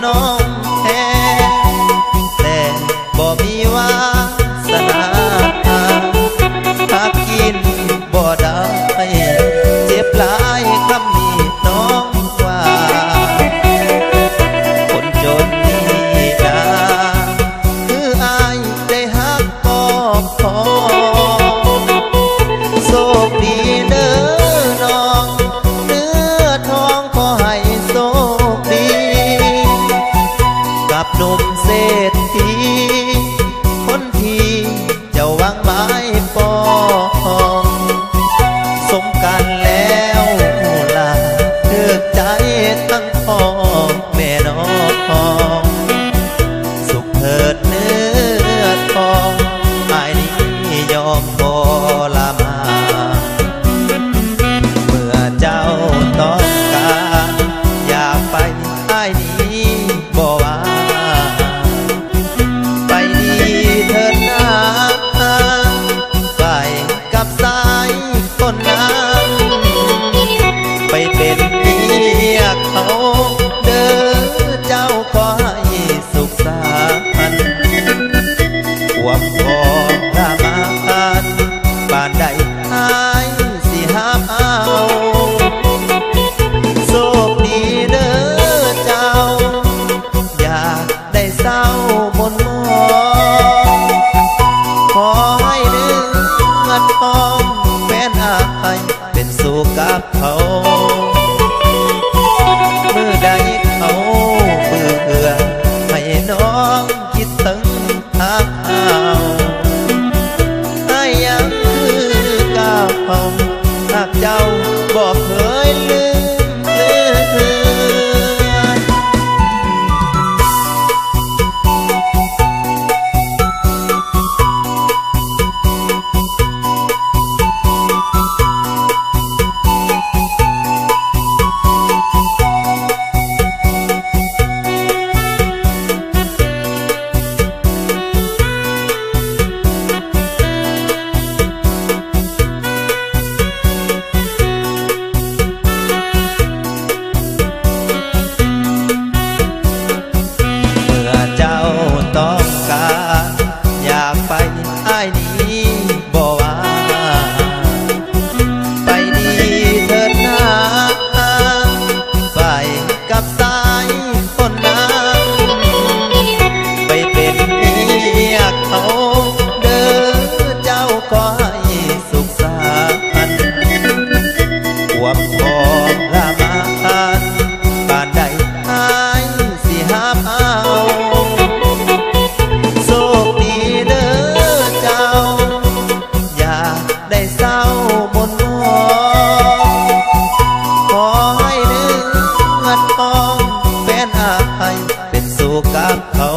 น้องแท้แต่บ่มีวาสนาหากกินบ่ได้เจ็บหลายคำนี้น้องว่าคนจนนี่นะคืออายได้ฮักก็พอโชคดีเด้อน้องเนื้อทองขอให้โชคดีกับหนุ่มเศรษฐีคนที่เจ้าหวังไม้ปองสมกันแล้วล่ะเลือกใจตั้งพ่อแม่น้องสุขเถิดเนื้อทองอ้ายนี้ยอมบ่ละมาเมื่อเจ้าต้องการอยากไปอ้ายนี้บ่ว่าไปดีเถิดนะไปกับสายคนนั้นไปเป็นเมียเขาเด้อเจ้าขอให้สุขสันต์ความพอรามาานบ้านใดหายสิหาเอาโชคดีเด้อเจ้าอยากได้เศร้ามนมองขอให้เนื้อทองแฟนอายเป็นสุขกับเขาเมื่อใดเขาเบื่อให้น้องคิดถึงหากเอาให้ยังคือก้าวเขาหากเจ้าบอกเคยลืมเลือน เป็นสุขกับเขา